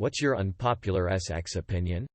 What's your unpopular SX opinion?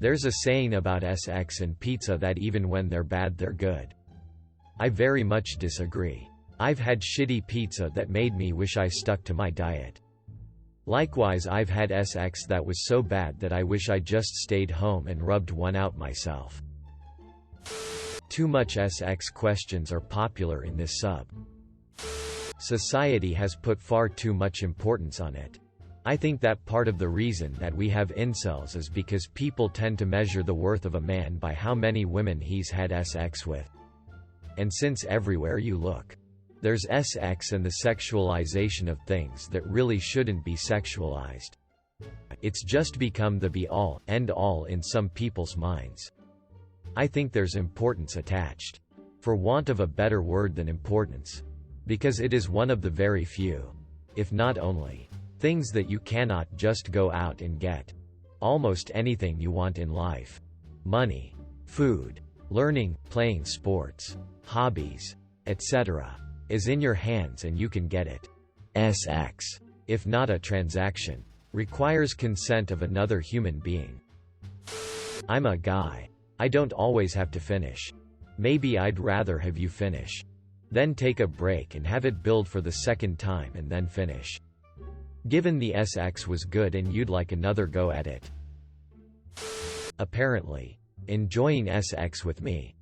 There's a saying about SX and pizza that even when they're bad they're good. I very much disagree. I've had shitty pizza that made me wish I stuck to my diet. Likewise, I've had SX that was so bad that I wish I just stayed home and rubbed one out myself. Too much SX questions are popular in this sub. Society has put far too much importance on it. I think that part of the reason that we have incels is because people tend to measure the worth of a man by how many women he's had SX with. And since everywhere you look, there's SX and the sexualization of things that really shouldn't be sexualized. It's just become the be-all, end-all in some people's minds. I think there's importance attached. For want of a better word than importance. Because it is one of the very few, if not only, things that you cannot just go out and get. Almost anything you want in life. Money, food, learning, playing sports, hobbies, etc. is in your hands and you can get it. SX, if not a transaction, requires consent of another human being. I'm a guy. I don't always have to finish. Maybe I'd rather have you finish. Then take a break and have it build for the second time and then finish. Given the SX was good and you'd like another go at it. Apparently. Enjoying SX with me.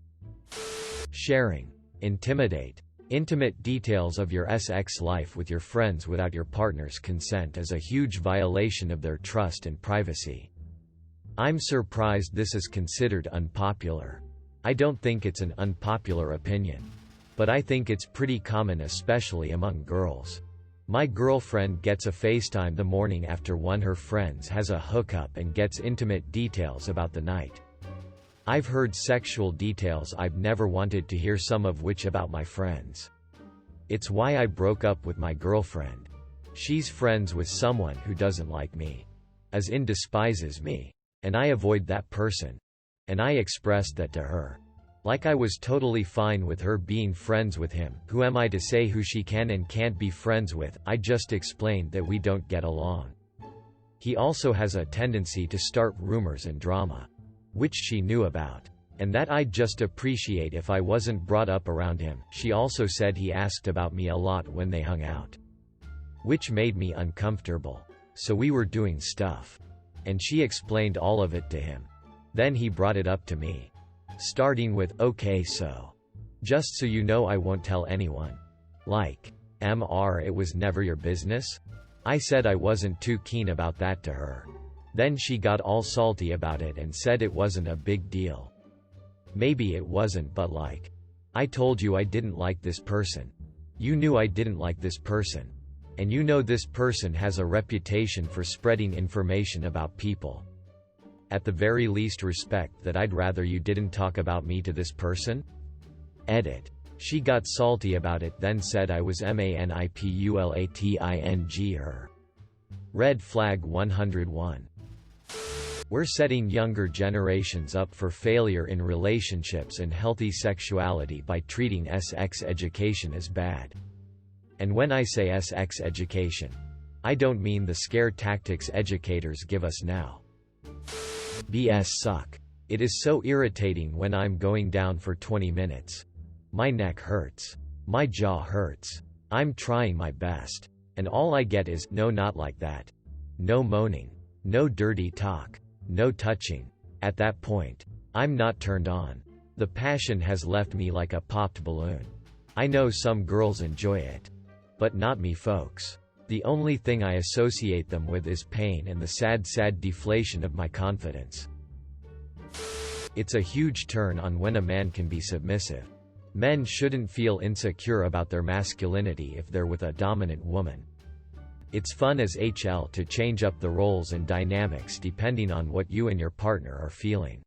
Sharing. Intimidate. Intimate details of your SX life with your friends without your partner's consent is a huge violation of their trust and privacy. I'm surprised this is considered unpopular. I don't think it's an unpopular opinion. But I think it's pretty common, especially among girls. My girlfriend gets a FaceTime the morning after one of her friends has a hookup and gets intimate details about the night. I've heard sexual details I've never wanted to hear, some of which about my friends. It's why I broke up with my girlfriend. She's friends with someone who doesn't like me. As in despises me. And I avoid that person. And I expressed that to her. Like I was totally fine with her being friends with him. Who am I to say who she can and can't be friends with? I just explained that we don't get along. He also has a tendency to start rumors and drama. Which she knew about. And that I'd just appreciate if I wasn't brought up around him. She also said he asked about me a lot when they hung out. Which made me uncomfortable. So we were doing stuff. And she explained all of it to him. Then he brought it up to me. Starting with, okay, so. Just so you know, I won't tell anyone. Like, it was never your business? I said I wasn't too keen about that to her. Then she got all salty about it and said it wasn't a big deal. Maybe it wasn't, but like, I told you I didn't like this person. You knew I didn't like this person. And you know this person has a reputation for spreading information about people. At the very least, respect that. I'd rather you didn't talk about me to this person. Edit. She got salty about it, then said I was manipulating her. Red flag 101. We're setting younger generations up for failure in relationships and healthy sexuality by treating SX education as bad. And when I say SX education, I don't mean the scare tactics educators give us now. BS suck. It is so irritating when I'm going down for 20 minutes. My neck hurts. My jaw hurts. I'm trying my best. And all I get is, no, not like that. No moaning. No dirty talk. No touching. At that point, I'm not turned on. The passion has left me like a popped balloon. I know some girls enjoy it. But not me, folks. The only thing I associate them with is pain and the sad deflation of my confidence. It's a huge turn on when a man can be submissive. Men shouldn't feel insecure about their masculinity if they're with a dominant woman. It's fun as HL to change up the roles and dynamics depending on what you and your partner are feeling.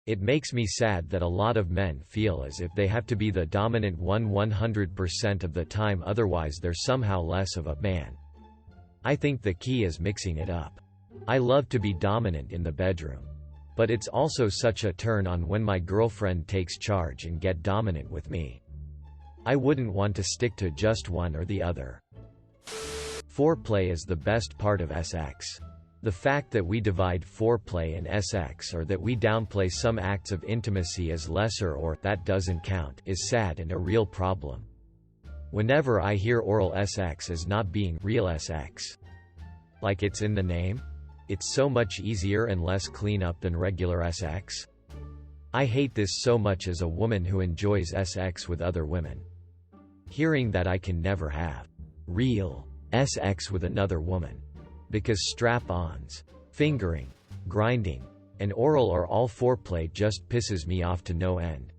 It makes me sad that a lot of men feel as if they have to be the dominant one 100% of the time, otherwise they're somehow less of a man. I think the key is mixing it up. I love to be dominant in the bedroom. But it's also such a turn on when my girlfriend takes charge and get dominant with me. I wouldn't want to stick to just one or the other. Foreplay is the best part of SX. The fact that we divide foreplay and SX, or that we downplay some acts of intimacy as lesser or that doesn't count, is sad and a real problem. Whenever I hear oral SX as not being real SX, like it's in the name, it's so much easier and less cleanup than regular SX. I hate this so much as a woman who enjoys SX with other women. Hearing that I can never have real SX with another woman, because strap-ons, fingering, grinding, and oral are all foreplay just pisses me off to no end.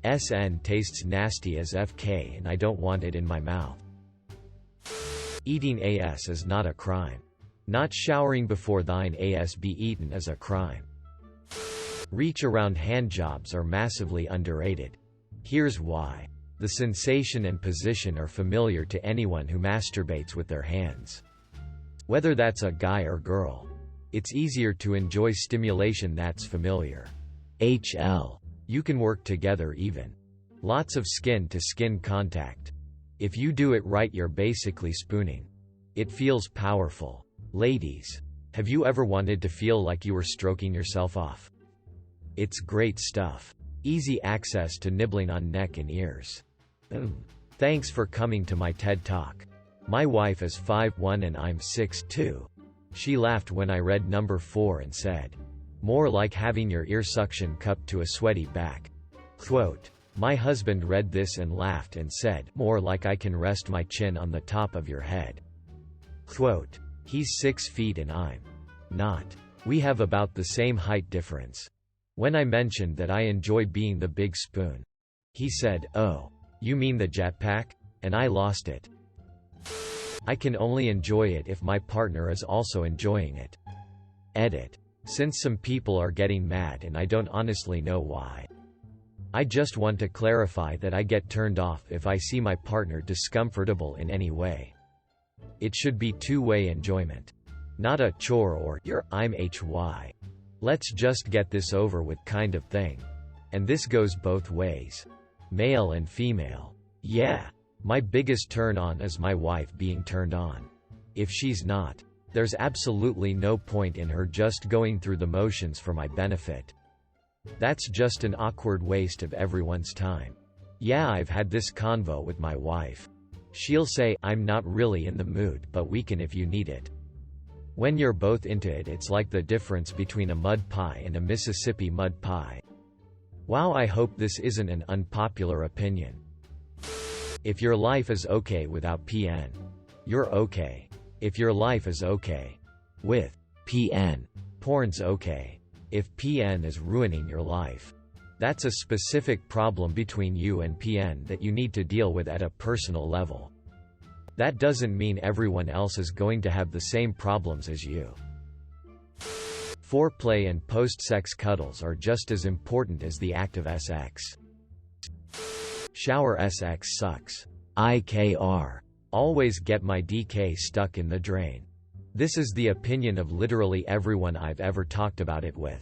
SN tastes nasty as FK and I don't want it in my mouth. Eating AS is not a crime. Not showering before thine AS be eaten is a crime. Reach-around handjobs are massively underrated. Here's why. The sensation and position are familiar to anyone who masturbates with their hands. Whether that's a guy or girl. It's easier to enjoy stimulation that's familiar. HL. You can work together even. Lots of skin-to-skin contact. If you do it right, you're basically spooning. It feels powerful. Ladies, have you ever wanted to feel like you were stroking yourself off? It's great stuff. Easy access to nibbling on neck and ears. Thanks for coming to my TED Talk. My wife is 5'1" and I'm 6'2". She laughed when I read number 4 and said, "More like having your ear suction cupped to a sweaty back." Quote, my husband read this and laughed and said, "More like I can rest my chin on the top of your head." Quote, he's 6 feet and I'm not. We have about the same height difference. When I mentioned that I enjoy being the big spoon, he said, "Oh, you mean the jetpack?" And I lost it. I can only enjoy it if my partner is also enjoying it. Edit. Since some people are getting mad and I don't honestly know why. I just want to clarify that I get turned off if I see my partner discomfortable in any way. It should be two-way enjoyment. Not a chore or I'm HY. Let's just get this over with kind of thing. And this goes both ways. Male and female. Yeah. My biggest turn on is my wife being turned on. If she's not, there's absolutely no point in her just going through the motions for my benefit. That's just an awkward waste of everyone's time. Yeah, I've had this convo with my wife. She'll say, "I'm not really in the mood, but we can if you need it." When you're both into it, it's like the difference between a mud pie and a Mississippi mud pie. Wow, I hope this isn't an unpopular opinion. If your life is okay without PN, you're okay. If your life is okay with PN, porn's okay. If PN is ruining your life, that's a specific problem between you and PN that you need to deal with at a personal level. That doesn't mean everyone else is going to have the same problems as you. Foreplay and post-sex cuddles are just as important as the act of SX. Shower SX sucks. IKR. Always get my DK stuck in the drain. This is the opinion of literally everyone I've ever talked about it with.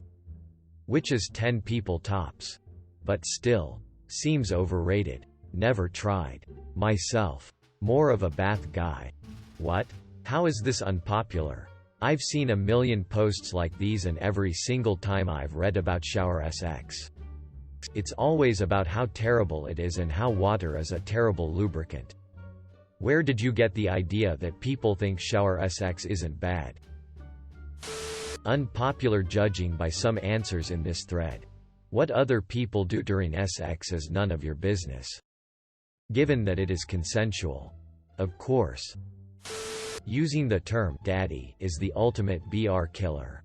Which is 10 people tops. But still, seems overrated. Never tried. Myself. More of a bath guy. What? How is this unpopular? I've seen a million posts like these and every single time I've read about shower SX. It's always about how terrible it is and how water is a terrible lubricant. Where did you get the idea that people think shower SX isn't bad? Unpopular judging by some answers in this thread. What other people do during SX is none of your business. Given that it is consensual. Of course. Using the term daddy is the ultimate BR killer.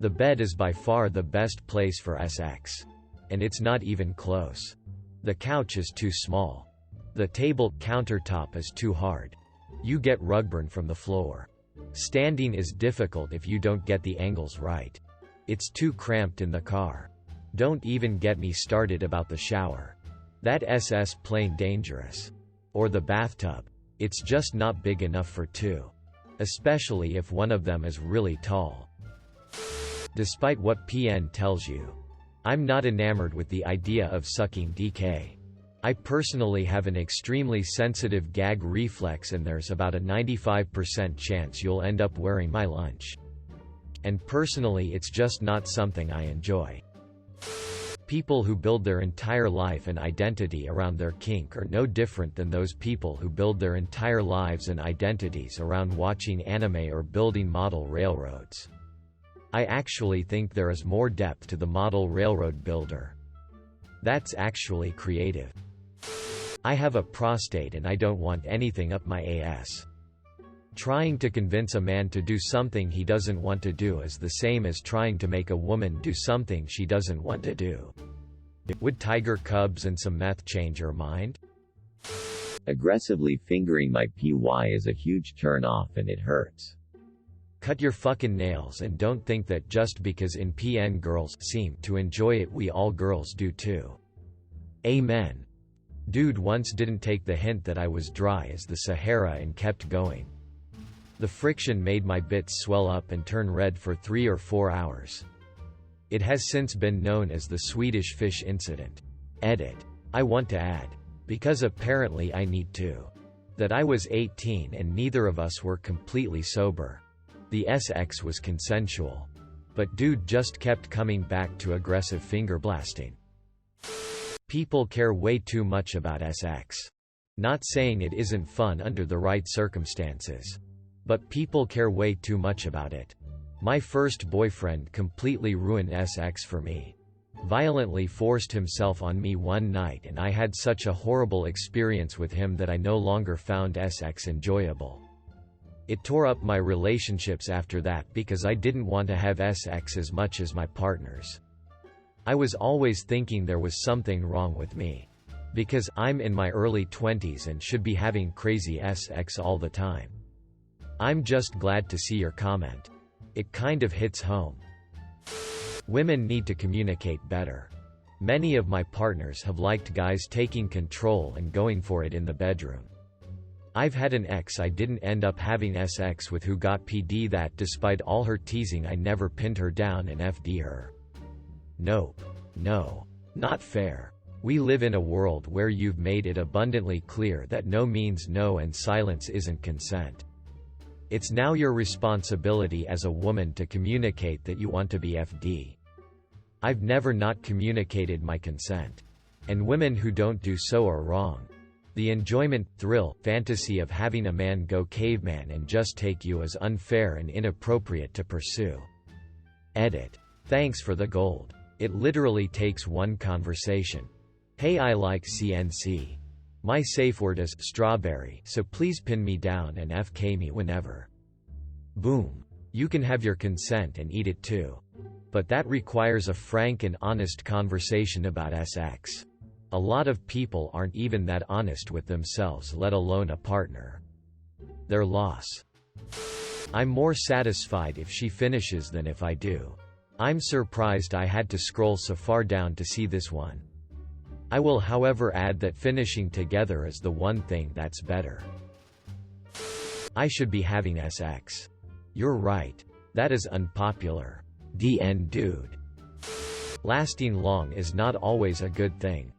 The bed is by far the best place for SX. And it's not even close. The couch is too small. The table countertop is too hard. You get rugburn from the floor. Standing is difficult if you don't get the angles right. It's too cramped in the car. Don't even get me started about the shower. That SS plain dangerous. Or the bathtub. It's just not big enough for two. Especially if one of them is really tall. Despite what PN tells you, I'm not enamored with the idea of sucking DK. I personally have an extremely sensitive gag reflex, and there's about a 95% chance you'll end up wearing my lunch. And personally, it's just not something I enjoy. People who build their entire life and identity around their kink are no different than those people who build their entire lives and identities around watching anime or building model railroads. I actually think there is more depth to the model railroad builder. That's actually creative. I have a prostate and I don't want anything up my ass. Trying to convince a man to do something he doesn't want to do is the same as trying to make a woman do something she doesn't want to do. Would tiger cubs and some meth change your mind? Aggressively fingering my PY is a huge turn off and it hurts. Cut your fucking nails and don't think that just because in PN girls seem to enjoy it we all girls do too. Amen. Dude once didn't take the hint that I was dry as the Sahara and kept going. The friction made my bits swell up and turn red for 3 or 4 hours. It has since been known as the Swedish fish incident. Edit. I want to add, because apparently I need to, that I was 18 and neither of us were completely sober. The SX was consensual. But dude just kept coming back to aggressive finger blasting. People care way too much about SX. Not saying it isn't fun under the right circumstances. But people care way too much about it. My first boyfriend completely ruined SX for me. Violently forced himself on me one night and I had such a horrible experience with him that I no longer found SX enjoyable. It tore up my relationships after that because I didn't want to have SX as much as my partners. I was always thinking there was something wrong with me. Because I'm in my early 20s and should be having crazy SX all the time. I'm just glad to see your comment. It kind of hits home. Women need to communicate better. Many of my partners have liked guys taking control and going for it in the bedroom. I've had an ex I didn't end up having SX with who got PD that despite all her teasing I never pinned her down and FD her. Nope. No. Not fair. We live in a world where you've made it abundantly clear that no means no and silence isn't consent. It's now your responsibility as a woman to communicate that you want to be FD. I've never not communicated my consent. And women who don't do so are wrong. The enjoyment, thrill, fantasy of having a man go caveman and just take you is unfair and inappropriate to pursue. Edit. Thanks for the gold. It literally takes one conversation. Hey, I like CNC. My safe word is strawberry, so please pin me down and FK me whenever. Boom. You can have your consent and eat it too. But that requires a frank and honest conversation about SX. A lot of people aren't even that honest with themselves, let alone a partner. Their loss. I'm more satisfied if she finishes than if I do. I'm surprised I had to scroll so far down to see this one. I will however add that finishing together is the one thing that's better. I should be having SX. You're right. That is unpopular. DN dude. Lasting long is not always a good thing.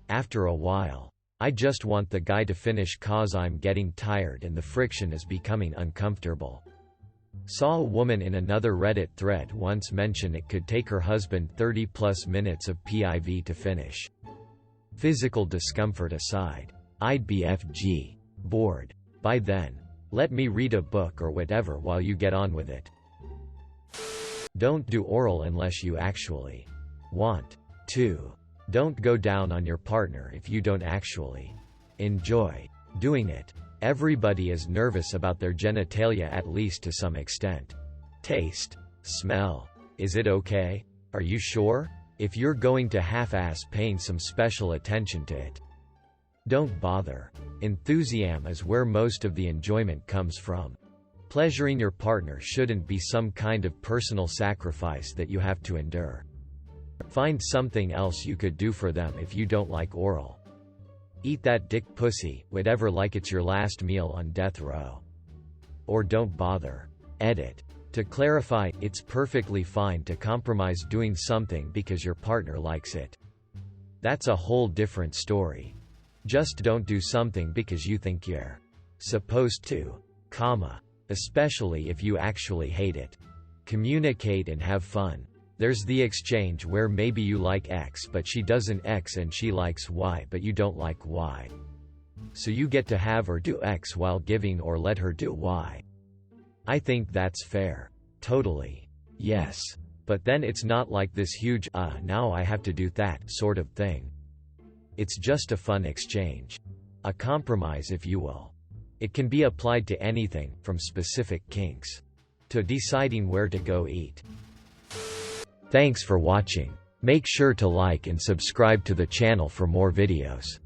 After a while. I just want the guy to finish cause I'm getting tired and the friction is becoming uncomfortable. Saw a woman in another Reddit thread once mention it could take her husband 30+ minutes of PIV to finish. Physical discomfort aside, I'd be FG. Bored. By then. Let me read a book or whatever while you get on with it. Don't do oral unless you actually want to. Don't go down on your partner if you don't actually enjoy doing it. Everybody is nervous about their genitalia at least to some extent. Taste. Smell. Is it okay? Are you sure? If you're going to half-ass paying some special attention to it, don't bother. Enthusiasm is where most of the enjoyment comes from. Pleasuring your partner shouldn't be some kind of personal sacrifice that you have to endure. Find something else you could do for them if you don't like oral. Eat that dick pussy, whatever, like it's your last meal on death row. Or don't bother. Edit. To clarify, it's perfectly fine to compromise doing something because your partner likes it. That's a whole different story. Just don't do something because you think you're supposed to, especially if you actually hate it. Communicate and have fun. There's the exchange where maybe you like X but she doesn't X and she likes Y but you don't like Y. So you get to have her do X while giving or let her do Y. I think that's fair. Totally. Yes. But then it's not like this huge, now I have to do that sort of thing. It's just a fun exchange. A compromise, if you will. It can be applied to anything, from specific kinks to deciding where to go eat. Thanks for watching. Make sure to like and subscribe to the channel for more videos.